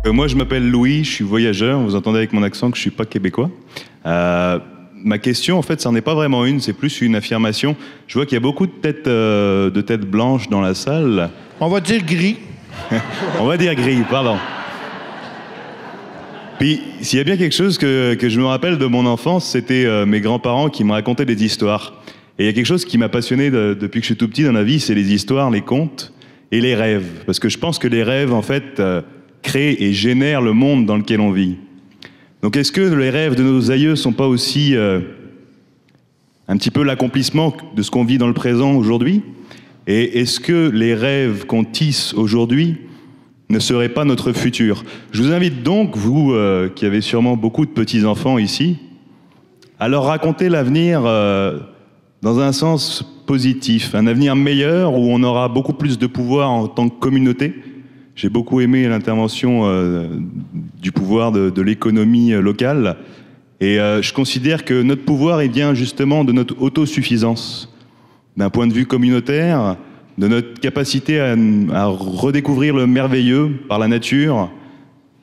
Moi, je m'appelle Louis, je suis voyageur. Vous entendez avec mon accent que je ne suis pas québécois. Ma question, en fait, ça n'en est pas vraiment une, c'est plus une affirmation. Je vois qu'il y a beaucoup de têtes blanches dans la salle. On va dire gris. On va dire gris, pardon. Puis, s'il y a bien quelque chose que je me rappelle de mon enfance, c'était mes grands-parents qui me racontaient des histoires. Et il y a quelque chose qui m'a passionné depuis que je suis tout petit dans la vie, c'est les histoires, les contes et les rêves. Parce que je pense que les rêves, en fait, créent et génèrent le monde dans lequel on vit. Donc est-ce que les rêves de nos aïeux ne sont pas aussi un petit peu l'accomplissement de ce qu'on vit dans le présent aujourd'hui? Et est-ce que les rêves qu'on tisse aujourd'hui ne seraient pas notre futur? Je vous invite donc, vous qui avez sûrement beaucoup de petits-enfants ici, à leur raconter l'avenir dans un sens positif, un avenir meilleur où on aura beaucoup plus de pouvoir en tant que communauté. J'ai beaucoup aimé l'intervention du pouvoir de l'économie locale. Et je considère que notre pouvoir, il vient justement de notre autosuffisance. D'un point de vue communautaire, de notre capacité à redécouvrir le merveilleux par la nature,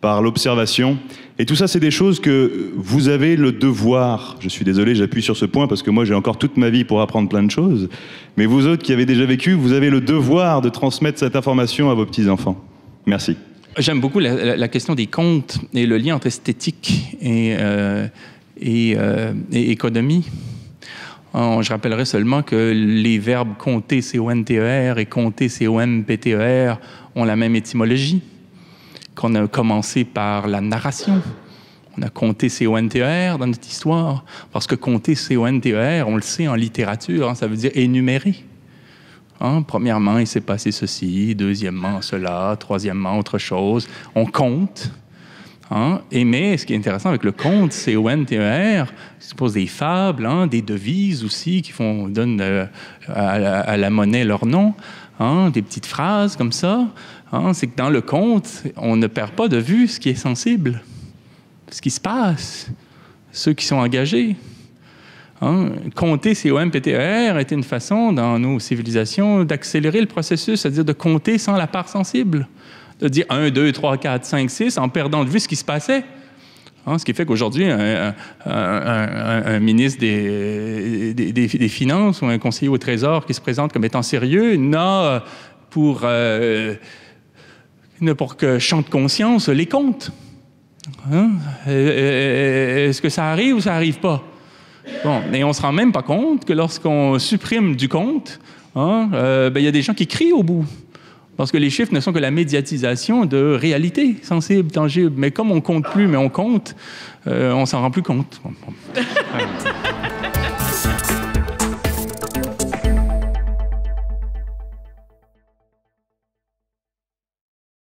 par l'observation. Et tout ça, c'est des choses que vous avez le devoir. Je suis désolé, j'appuie sur ce point parce que moi, j'ai encore toute ma vie pour apprendre plein de choses. Mais vous autres qui avez déjà vécu, vous avez le devoir de transmettre cette information à vos petits-enfants. Merci. J'aime beaucoup la question des contes et le lien entre esthétique et économie. Je rappellerai seulement que les verbes compter, C-O-N-T-E-R, et compter, C-O-M-P-T-E-R, ont la même étymologie, qu'on a commencé par la narration. On a compté C-O-N-T-E-R dans notre histoire, parce que compter C-O-N-T-E-R, on le sait en littérature, ça veut dire énumérer. Premièrement, il s'est passé ceci, deuxièmement, cela, troisièmement, autre chose. On compte. Mais ce qui est intéressant avec le conte, C-O-N-T-E-R, c'est suppose des fables, des devises aussi qui donnent à la monnaie leur nom, des petites phrases comme ça. C'est que dans le conte, on ne perd pas de vue ce qui est sensible, ce qui se passe, ceux qui sont engagés. Compter C-O-M-P-T-E-R était une façon, dans nos civilisations, d'accélérer le processus, c'est-à-dire de compter sans la part sensible. De dire 1, 2, 3, 4, 5, 6, en perdant de vue ce qui se passait. Ce qui fait qu'aujourd'hui, un ministre des Finances ou un conseiller au Trésor qui se présente comme étant sérieux n'a pour que champ de conscience les comptes. Est-ce que ça arrive ou ça n'arrive pas? Bon, et on ne se rend même pas compte que lorsqu'on supprime du compte, y a des gens qui crient au bout. Parce que les chiffres ne sont que la médiatisation de réalités sensibles, tangibles. Mais comme on ne compte plus, mais on compte, on ne s'en rend plus compte.